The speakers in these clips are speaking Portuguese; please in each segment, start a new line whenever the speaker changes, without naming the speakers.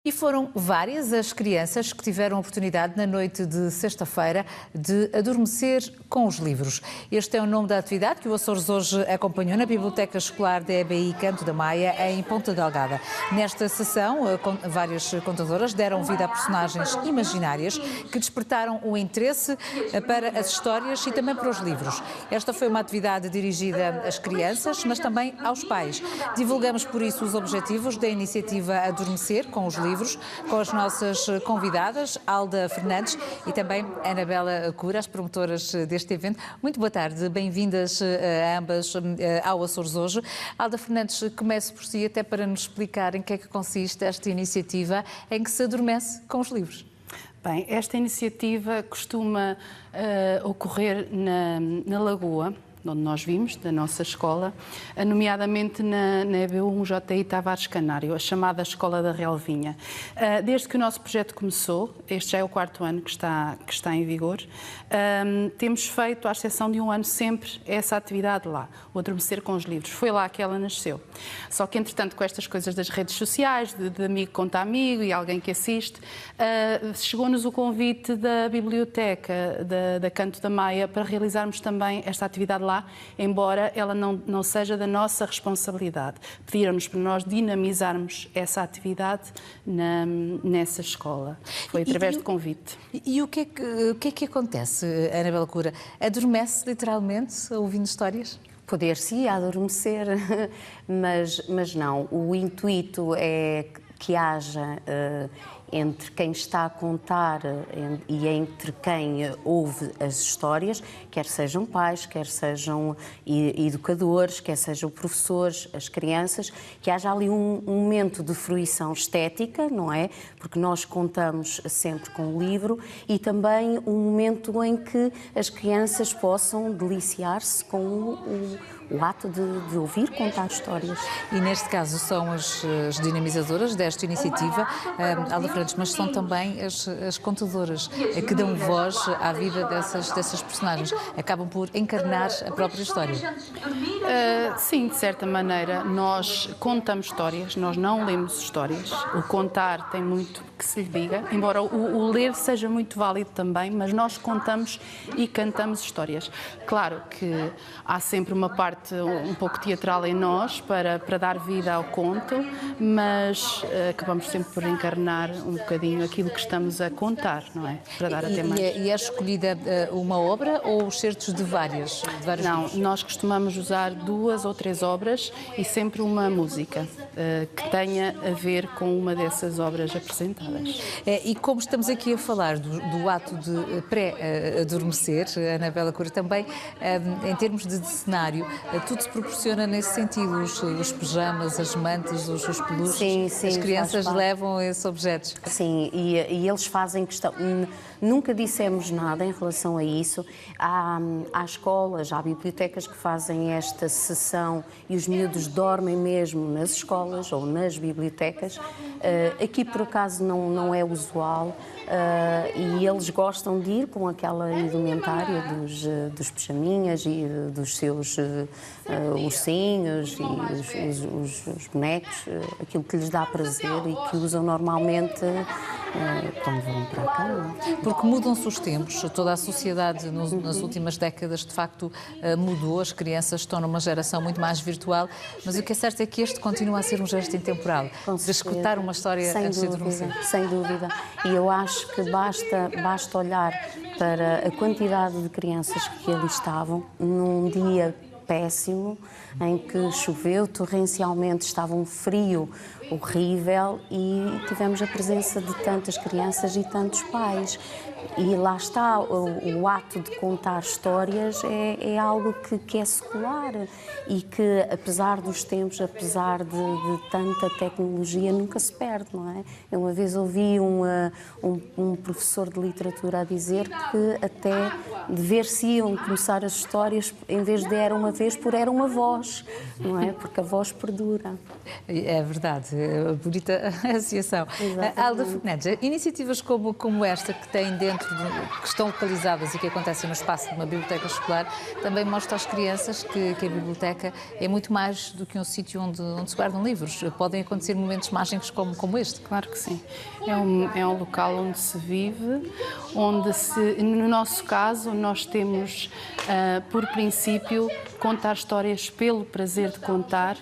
E foram várias as crianças que tiveram a oportunidade, na noite de sexta-feira, de adormecer com os livros. Este é o nome da atividade que o Açores hoje acompanhou na Biblioteca Escolar da EBI Canto da Maia, em Ponta Delgada. Nesta sessão, várias contadoras deram vida a personagens imaginárias que despertaram o interesse para as histórias e também para os livros. Esta foi uma atividade dirigida às crianças, mas também aos pais. Divulgamos, por isso, os objetivos da iniciativa Adormecer com os livros, com as nossas convidadas, Alda Fernandes e também Anabela Cura, as promotoras deste evento. Muito boa tarde, bem-vindas a ambas ao Açores hoje. Alda Fernandes, comece por si, até para nos explicar em que é que consiste esta iniciativa em que se adormece com os livros.
Bem, esta iniciativa costuma ocorrer na Lagoa, onde nós vimos, da nossa escola, nomeadamente na EBU JI Tavares Canário, a chamada Escola da Relvinha. Desde que o nosso projeto começou, este já é o 4º ano que está em vigor, temos feito, à exceção de um ano, sempre essa atividade lá, o Adormecer com os livros. Foi lá que ela nasceu. Só que, entretanto, com estas coisas das redes sociais, de amigo conta amigo e alguém que assiste, chegou-nos o convite da Biblioteca da Canto da Maia para realizarmos também esta atividade lá, embora ela não seja da nossa responsabilidade. Pediram-nos para nós dinamizarmos essa atividade nessa escola. Foi através de convite.
E o que é que acontece, Anabela Cura? Adormece literalmente ouvindo histórias?
Poder-se adormecer, mas não. O intuito é que haja entre quem está a contar e entre quem ouve as histórias, quer sejam pais, quer sejam educadores, quer sejam professores, as crianças, que haja ali um momento de fruição estética, não é? Porque nós contamos sempre com o livro, e também um momento em que as crianças possam deliciar-se com o ato de ouvir contar histórias.
E neste caso são as dinamizadoras desta iniciativa, Alda Fernandes, mas são também as contadoras que dão voz à vida dessas personagens, acabam por encarnar a própria história.
Sim, de certa maneira, nós contamos histórias, nós não lemos histórias. O contar tem muito que se lhe diga, embora o ler seja muito válido também, mas nós contamos e cantamos histórias. Claro que há sempre uma parte um pouco teatral em nós para dar vida ao conto, mas acabamos sempre por encarnar um bocadinho aquilo que estamos a contar, não é? Para dar até mais.
E é escolhida uma obra ou os certos de vários
Não,
livros?
nós costumamos usar 2 ou 3 obras e sempre uma música que tenha a ver com uma dessas obras apresentadas.
E como estamos aqui a falar do ato de pré-adormecer, Anabela Cura, também em termos de cenário, tudo se proporciona nesse sentido, os pijamas, as mantas, os peluches,
Sim,
as crianças levam esses objetos.
Sim, e eles fazem questão. Nunca dissemos nada em relação a isso. Há escolas, há bibliotecas que fazem esta sessão e os miúdos dormem mesmo nas escolas ou nas bibliotecas. Aqui, por acaso, não é usual. E eles gostam de ir com aquela indumentária dos pijaminhas e dos seus ursinhos e os bonecos, aquilo que lhes dá prazer e que usam normalmente quando vão para a cama.
Porque mudam-se os tempos, toda a sociedade nas últimas décadas de facto mudou, as crianças estão numa geração muito mais virtual, mas o que é certo é que este continua a ser um gesto intemporal, de escutar uma história antes de adormecer.
Sem dúvida. E eu acho que basta olhar para a quantidade de crianças que ali estavam num dia péssimo, em que choveu torrencialmente, estava um frio horrível e tivemos a presença de tantas crianças e tantos pais. E lá está, o ato de contar histórias é algo que é secular e que, apesar dos tempos, apesar de tanta tecnologia, nunca se perde, não é? Eu uma vez ouvi um professor de literatura a dizer que até dever-se-iam começar as histórias, em vez de era uma vez por era uma voz, não é? Porque a voz perdura.
É verdade, bonita associação. Alda Fernandes, iniciativas como esta que têm que estão localizadas e que acontecem no espaço de uma biblioteca escolar, também mostram às crianças que a biblioteca é muito mais do que um sítio onde se guardam livros. Podem acontecer momentos mágicos como este.
Claro que sim. É um local onde se vive, no nosso caso, nós temos, por princípio, contar histórias pelo prazer de contar,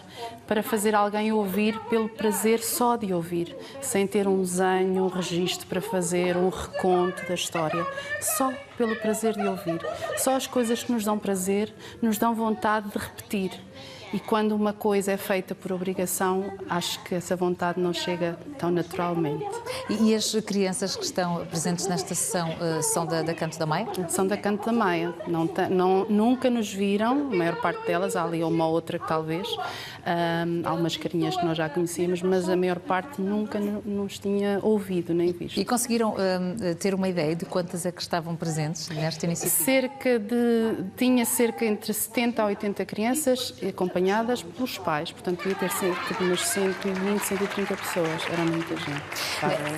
para fazer alguém ouvir pelo prazer só de ouvir, sem ter um desenho, um registro para fazer, um reconto da história, só pelo prazer de ouvir. Só as coisas que nos dão prazer nos dão vontade de repetir. E quando uma coisa é feita por obrigação, acho que essa vontade não chega tão naturalmente.
E as crianças que estão presentes nesta sessão são da Canto da Maia?
São da Canto da Maia. Nunca nos viram, a maior parte delas, há ali uma ou outra que talvez, há umas carinhas que nós já conhecíamos, mas a maior parte nunca nos tinha ouvido nem visto.
E conseguiram ter uma ideia de quantas é que estavam presentes nesta iniciativa?
Tinha cerca entre 70 a 80 crianças acompanhadas pelos pais, portanto ia ter cerca de umas 120, 130 pessoas, era muita gente.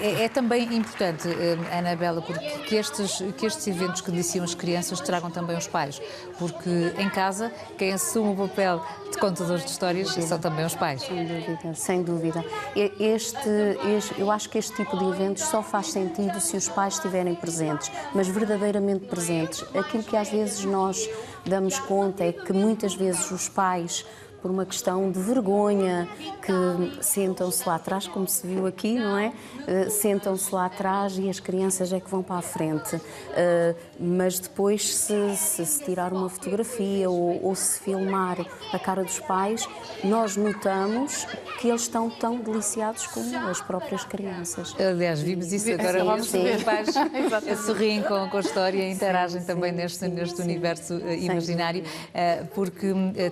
É também importante, Anabela, que estes eventos que deliciam as crianças tragam também os pais, porque em casa quem assume o papel de contadores de histórias são também os pais.
Sem dúvida, sem dúvida. Eu acho que este tipo de eventos só faz sentido se os pais estiverem presentes, mas verdadeiramente presentes. Aquilo que às vezes nós damos conta é que muitas vezes os pais, por uma questão de vergonha, que sentam-se lá atrás, como se viu aqui, não é? Sentam-se lá atrás e as crianças é que vão para a frente. Mas depois, se tirar uma fotografia ou se filmar a cara dos pais, nós notamos que eles estão tão deliciados como as próprias crianças.
Aliás, vimos isso agora, vamos ver os pais sorriem com a história e interagem também neste universo imaginário, porque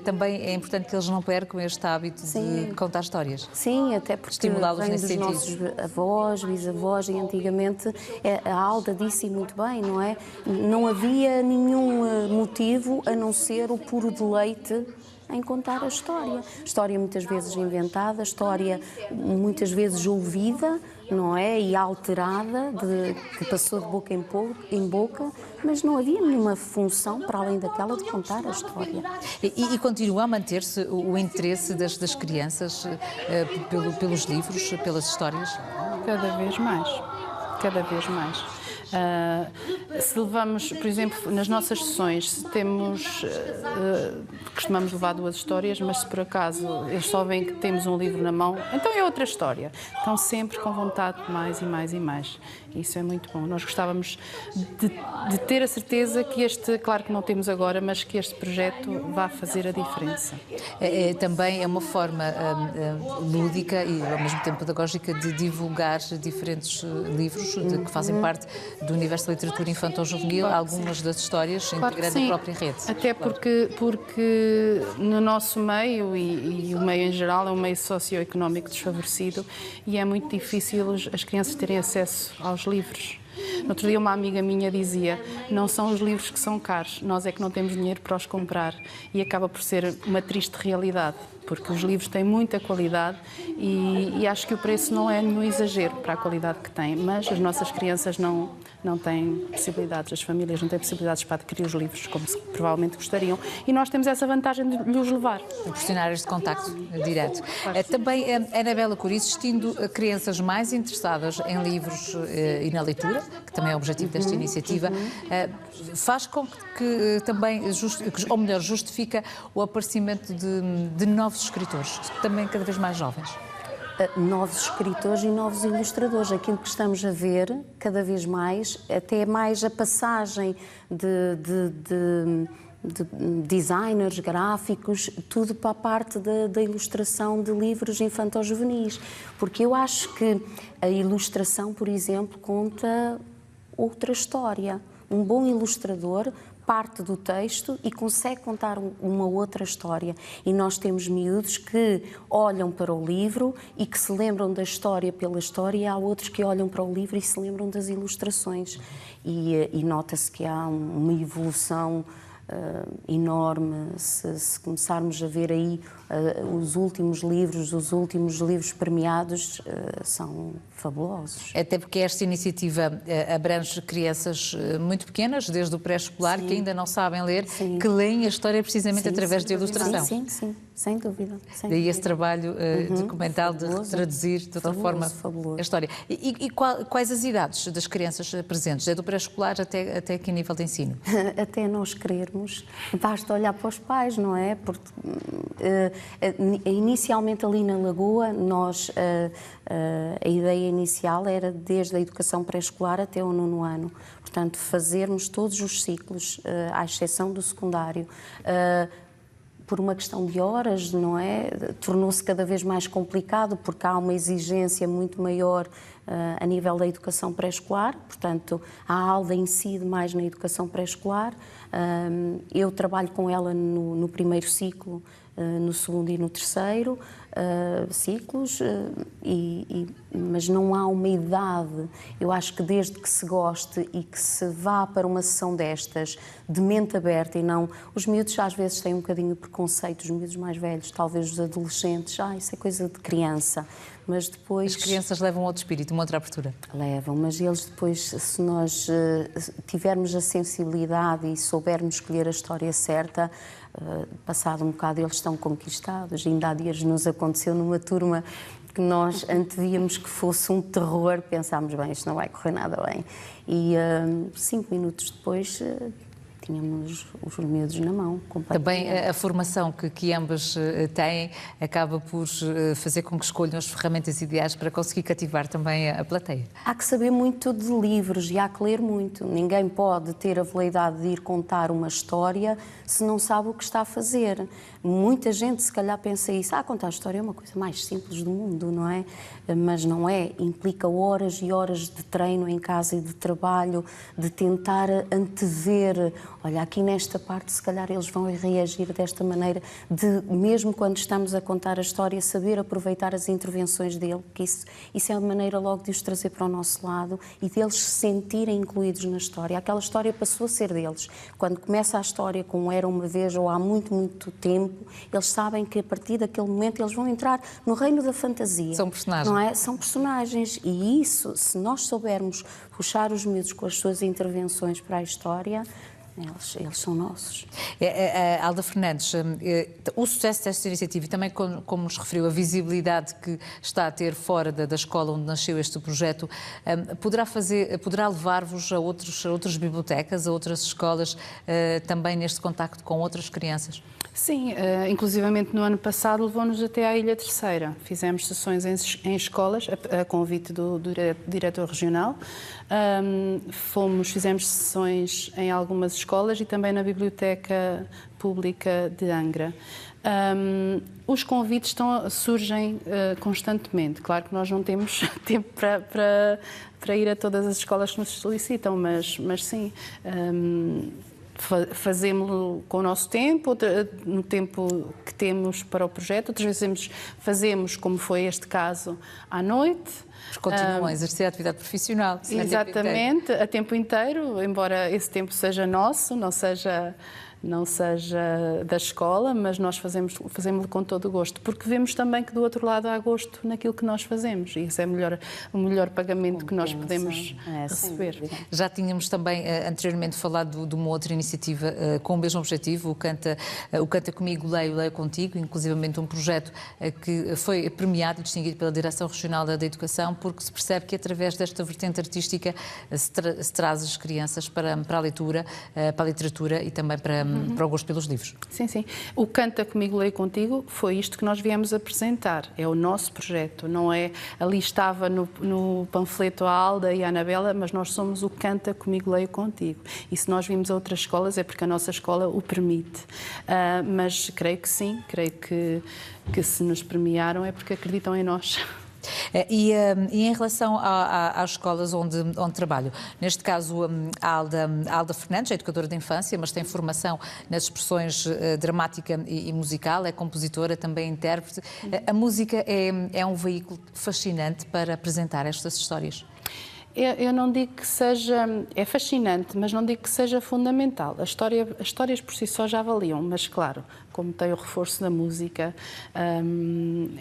também é importante que eles não percam este hábito de contar histórias.
Sim, até porque vem dos nossos avós, bisavós, e antigamente a Alda disse muito bem, não é? Não havia nenhum motivo a não ser o puro deleite em contar a história. História muitas vezes inventada, história muitas vezes ouvida, não é? E alterada, que passou de boca em boca, mas não havia nenhuma função para além daquela de contar a história.
E continua a manter-se o interesse das crianças pelos livros, pelas histórias?
Cada vez mais. Cada vez mais. Se levamos, por exemplo, nas nossas sessões, costumamos levar 2 histórias, mas se por acaso eles só veem que temos um livro na mão, então é outra história. Estão sempre com vontade de mais e mais e mais. Isso é muito bom. Nós gostávamos de ter a certeza que claro que não temos agora, mas que este projeto vá fazer a diferença.
Também é uma forma lúdica e ao mesmo tempo pedagógica de divulgar diferentes livros que fazem parte do universo da literatura infantil-juvenil, algumas das histórias integrando a própria rede.
Até porque no nosso meio, e o meio em geral é um meio socioeconómico desfavorecido, e é muito difícil as crianças terem acesso aos livros. No outro dia uma amiga minha dizia: não são os livros que são caros, nós é que não temos dinheiro para os comprar, e acaba por ser uma triste realidade, porque os livros têm muita qualidade e acho que o preço não é nenhum exagero para a qualidade que têm, mas as nossas crianças não têm possibilidades, as famílias não têm possibilidades para adquirir os livros como provavelmente gostariam, e nós temos essa vantagem de lhes levar.
Proporcionar este contacto direto. Também, Anabela Curi, existindo crianças mais interessadas em livros e na leitura, que também é o objetivo desta iniciativa, faz com que também, ou melhor, justifica o aparecimento de novos escritores, também cada vez mais jovens.
Novos escritores e novos ilustradores. Aquilo que estamos a ver, cada vez mais, até mais a passagem de designers, gráficos, tudo para a parte da ilustração de livros infanto-juvenis. Porque eu acho que a ilustração, por exemplo, conta outra história. Um bom ilustrador parte do texto e consegue contar uma outra história. E nós temos miúdos que olham para o livro e que se lembram da história pela história, e há outros que olham para o livro e se lembram das ilustrações. E nota-se que há uma evolução enorme. Se começarmos a ver aí os últimos livros premiados são fabulosos.
Até porque esta iniciativa abrange crianças muito pequenas, desde o pré-escolar, que ainda não sabem ler, que leem a história precisamente através de ilustração.
Sim, sem dúvida.
Daí esse trabalho documental de traduzir de outra forma a história. E quais as idades das crianças presentes? É do pré-escolar até que nível de ensino?
Até nós querermos, basta olhar para os pais, não é? Porque inicialmente ali na Lagoa, a ideia inicial era desde a educação pré-escolar até o 9º ano. Portanto, fazermos todos os ciclos, à exceção do secundário. Por uma questão de horas, não é? Tornou-se cada vez mais complicado porque há uma exigência muito maior a nível da educação pré-escolar, portanto, a ALDA incide mais na educação pré-escolar. Eu trabalho com ela no primeiro ciclo, no segundo e no terceiro ciclos, mas não há uma idade. Eu acho que desde que se goste e que se vá para uma sessão destas de mente aberta e não... Os miúdos às vezes têm um bocadinho de preconceito, os miúdos mais velhos, talvez os adolescentes, isso é coisa de criança. Mas depois...
As crianças levam outro espírito, uma outra abertura.
Levam, mas eles depois, se nós tivermos a sensibilidade e soubermos escolher a história certa, passado um bocado eles estão conquistados. Ainda há dias nos aconteceu numa turma que nós antevíamos que fosse um terror, pensámos, bem, isto não vai correr nada bem. E 5 minutos depois... tínhamos os miúdos na mão.
Também a formação que ambas têm acaba por fazer com que escolham as ferramentas ideais para conseguir cativar também a plateia.
Há que saber muito de livros e há que ler muito. Ninguém pode ter a veleidade de ir contar uma história se não sabe o que está a fazer. Muita gente se calhar pensa isso, contar a história é uma coisa mais simples do mundo, não é? Mas não é, implica horas e horas de treino em casa e de trabalho, de tentar antever, olha, aqui nesta parte se calhar eles vão reagir desta maneira, de mesmo quando estamos a contar a história, saber aproveitar as intervenções dele, que isso é uma maneira logo de os trazer para o nosso lado e deles se sentirem incluídos na história. Aquela história passou a ser deles. Quando começa a história com Era uma Vez ou há muito, muito tempo, eles sabem que a partir daquele momento eles vão entrar no reino da fantasia.
São personagens.
Não é? São personagens e isso, se nós soubermos puxar os miúdos com as suas intervenções para a história, eles são nossos.
Alda Fernandes, o sucesso desta iniciativa e também, como nos referiu, a visibilidade que está a ter fora da escola onde nasceu este projeto, poderá levar-vos a outras bibliotecas, a outras escolas, também neste contacto com outras crianças?
Sim, inclusivamente no ano passado levou-nos até à Ilha Terceira. Fizemos sessões em escolas, a convite do diretor regional. Fizemos sessões em algumas escolas e também na Biblioteca Pública de Angra. Os convites surgem constantemente. Claro que nós não temos tempo para ir a todas as escolas que nos solicitam, mas sim... fazemos-lo com o nosso tempo, no tempo que temos para o projeto. Outras vezes fazemos, como foi este caso, à noite.
Mas continuam a exercer a atividade profissional.
Exatamente, a tempo inteiro, embora esse tempo seja nosso, não seja da escola, mas nós fazemos-lo com todo o gosto, porque vemos também que do outro lado há gosto naquilo que nós fazemos e isso é o melhor pagamento que nós podemos receber.
Já tínhamos também anteriormente falado de uma outra iniciativa com o mesmo objetivo, o Canta Comigo, Leio Contigo, inclusivamente um projeto que foi premiado e distinguido pela Direção Regional da Educação, porque se percebe que através desta vertente artística se traz as crianças para a leitura, para a literatura e também para o gosto pelos livros.
Sim. O Canta Comigo, Leio Contigo foi isto que nós viemos apresentar. É o nosso projeto, não é... Ali estava no panfleto a Alda e a Anabela, mas nós somos o Canta Comigo, Leio Contigo. E se nós vimos a outras escolas é porque a nossa escola o permite. Mas creio que sim, creio que se nos premiaram é porque acreditam em nós.
E em relação às escolas onde trabalho, neste caso a Alda Fernandes é educadora de infância, mas tem formação nas expressões dramática e musical, é compositora, também intérprete. A música é um veículo fascinante para apresentar estas histórias.
Eu não digo que seja... É fascinante, mas não digo que seja fundamental. As histórias por si só já valiam, mas claro, como tem o reforço da música,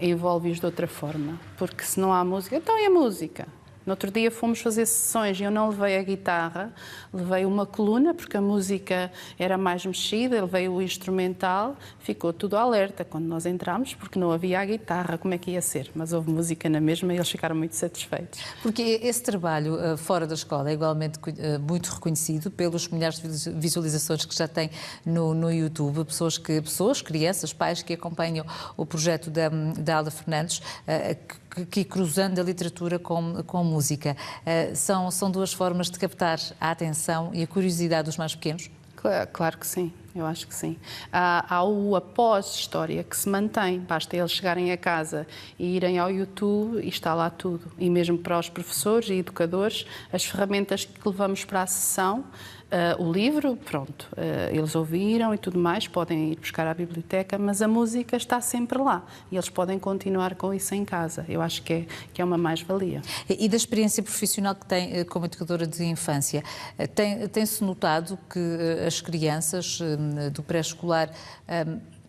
envolve-os de outra forma. Porque se não há música, então é a música. No outro dia fomos fazer sessões e eu não levei a guitarra, levei uma coluna, porque a música era mais mexida, levei o instrumental, ficou tudo alerta quando nós entramos, porque não havia a guitarra, como é que ia ser? Mas houve música na mesma e eles ficaram muito satisfeitos.
Porque esse trabalho fora da escola é igualmente muito reconhecido pelos milhares de visualizações que já tem no YouTube, pessoas, crianças, pais que acompanham o projeto da Alda Fernandes, que cruzando a literatura com música. São duas formas de captar a atenção e a curiosidade dos mais pequenos?
Claro que sim, eu acho que sim. Há o após-história que se mantém, basta eles chegarem a casa e irem ao YouTube e está lá tudo. E mesmo para os professores e educadores, as ferramentas que levamos para a sessão, o livro, pronto, eles ouviram e tudo mais, podem ir buscar à biblioteca, mas a música está sempre lá e eles podem continuar com isso em casa. Eu acho que é uma mais-valia.
E da experiência profissional que tem como educadora de infância, tem-se notado que as crianças do pré-escolar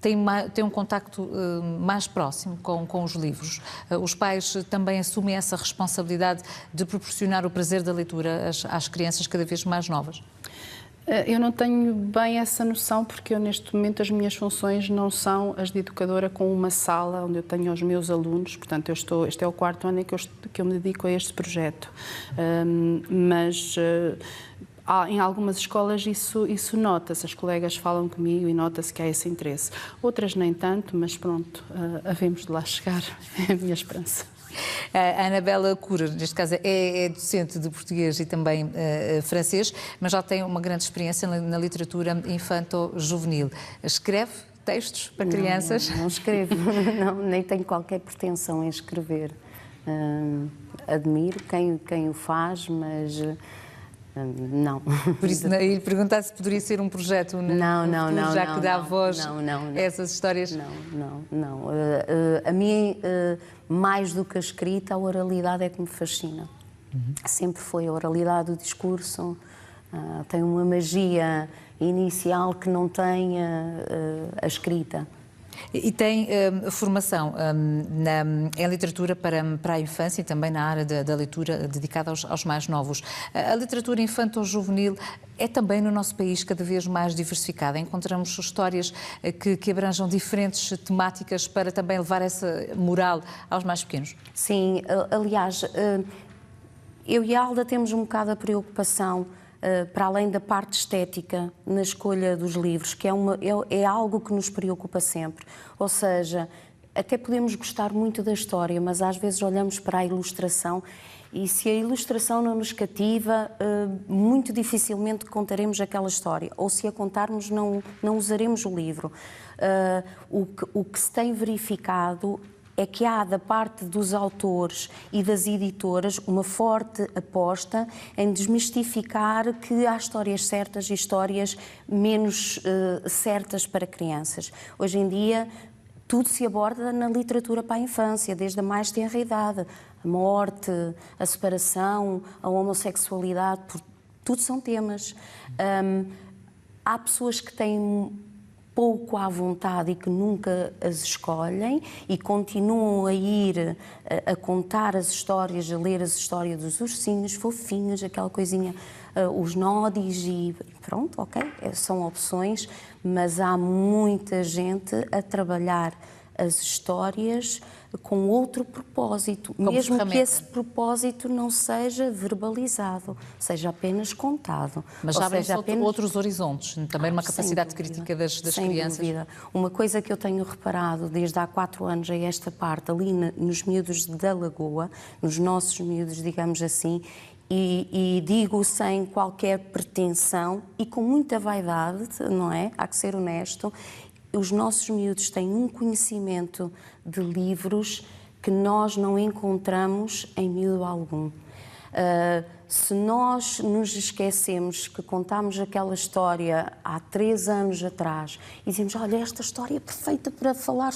têm um contacto mais próximo com os livros? Os pais também assumem essa responsabilidade de proporcionar o prazer da leitura às crianças cada vez mais novas?
Eu não tenho bem essa noção, porque eu, neste momento, as minhas funções não são as de educadora com uma sala onde eu tenho os meus alunos. Portanto, este é o 4º ano que eu me dedico a este projeto. Mas em algumas escolas isso nota-se, as colegas falam comigo e nota-se que há esse interesse. Outras nem tanto, mas pronto, havemos de lá chegar, é a minha esperança.
A Anabela Cura, neste caso, é docente de português e também francês, mas já tem uma grande experiência na literatura infanto-juvenil. Escreve textos para crianças?
Não escrevo, não, nem tenho qualquer pretensão em escrever. Admiro quem o faz, mas... não.
Por isso, e perguntar se poderia ser um projeto no futuro, já que dá voz a essas histórias.
Não. A mim, mais do que a escrita, a oralidade é que me fascina. Sempre foi a oralidade do discurso. Tem uma magia inicial que não tem a escrita.
E tem formação em literatura para a infância e também na área da leitura dedicada aos mais novos. A literatura infanto-juvenil é também no nosso país cada vez mais diversificada. Encontramos histórias que abranjam diferentes temáticas para também levar essa moral aos mais pequenos. Sim,
aliás, eu e a Alda temos um bocado a preocupação para além da parte estética na escolha dos livros, que é algo que nos preocupa sempre. Ou seja, até podemos gostar muito da história, mas às vezes olhamos para a ilustração e se a ilustração não nos cativa, muito dificilmente contaremos aquela história. Ou se a contarmos, não usaremos o livro. O que se tem verificado é que há da parte dos autores e das editoras uma forte aposta em desmistificar que há histórias certas e histórias menos certas para crianças. Hoje em dia, tudo se aborda na literatura para a infância, desde a mais tenra idade. A morte, a separação, a homossexualidade, tudo são temas. Há pessoas que têm pouco à vontade e que nunca as escolhem e continuam a ir a contar as histórias, a ler as histórias dos ursinhos fofinhos, aquela coisinha, os nodis e pronto, ok, são opções, mas há muita gente a trabalhar as histórias com outro propósito, mesmo que esse propósito não seja verbalizado, seja apenas contado.
Mas já abrem outros horizontes, também uma capacidade crítica das crianças.
Sem dúvida. Uma coisa que eu tenho reparado desde há 4 anos a esta parte, ali nos miúdos da Lagoa, nos nossos miúdos, digamos assim, e digo sem qualquer pretensão e com muita vaidade, não é? Há que ser honesto. Os nossos miúdos têm um conhecimento de livros que nós não encontramos em miúdo algum. Se nós nos esquecemos que contámos aquela história há 3 anos atrás e dizemos, olha, esta história é perfeita para falar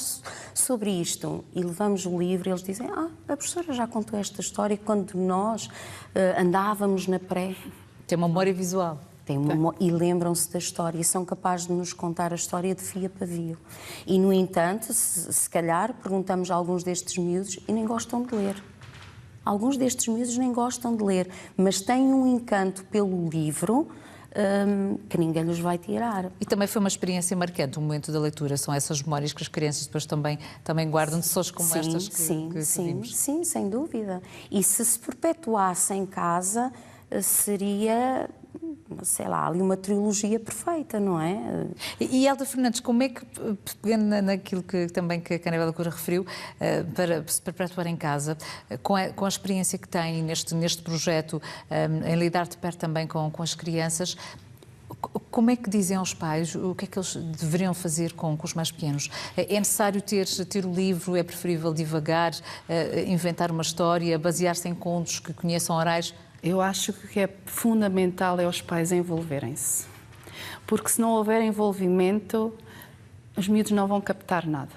sobre isto, e levamos o livro e eles dizem, a professora já contou esta história quando nós andávamos na pré.
Tem uma memória visual.
E lembram-se da história e são capazes de nos contar a história de fio a pavio. E, no entanto, se calhar perguntamos a alguns destes miúdos e nem gostam de ler. Alguns destes miúdos nem gostam de ler, mas têm um encanto pelo livro que ninguém lhes vai tirar.
E também foi uma experiência marcante, o momento da leitura. São essas memórias que as crianças depois também guardam de pessoas como estas que vimos.
Sim, sem dúvida. E se perpetuasse em casa, seria, sei lá, ali uma trilogia perfeita, não é?
E Elda Fernandes, como é que, pegando naquilo que também a Anabela Cura referiu, para se perpetuar em casa, com a experiência que tem neste projeto, em lidar de perto também com as crianças, como é que dizem aos pais o que é que eles deveriam fazer com os mais pequenos? É necessário ter o livro, é preferível divagar, inventar uma história, basear-se em contos que conheçam orais?
Eu acho que é fundamental os pais envolverem-se. Porque se não houver envolvimento, os miúdos não vão captar nada.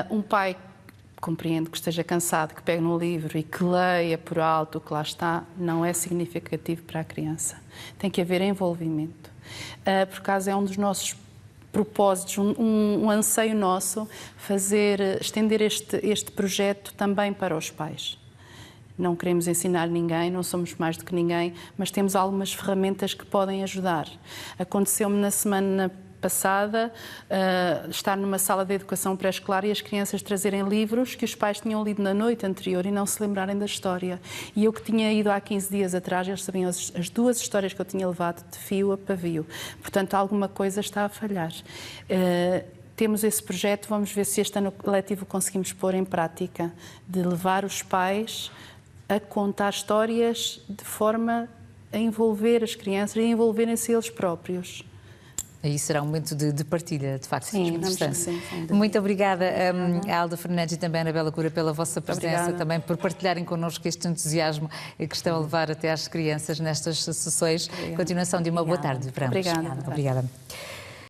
Um pai, compreendo que esteja cansado, que pegue no livro e que leia por alto o que lá está, não é significativo para a criança. Tem que haver envolvimento. Por acaso é um dos nossos propósitos, um anseio nosso, estender este projeto também para os pais. Não queremos ensinar ninguém, não somos mais do que ninguém, mas temos algumas ferramentas que podem ajudar. Aconteceu-me na semana passada estar numa sala de educação pré-escolar e as crianças trazerem livros que os pais tinham lido na noite anterior e não se lembrarem da história. E eu que tinha ido há 15 dias atrás, eles sabiam as 2 histórias que eu tinha levado de fio a pavio. Portanto, alguma coisa está a falhar. Temos esse projeto, vamos ver se este ano letivo conseguimos pôr em prática, de levar os pais a contar histórias de forma a envolver as crianças e a envolverem-se eles próprios.
Aí será um momento de partilha, de facto.
Sim,
muito obrigada a Elda Fernandes e também a Anabela Cura pela vossa presença, também por partilharem connosco este entusiasmo que estão a levar até às crianças nestas sessões. Continuação de uma boa tarde.
Obrigada.
Obrigada.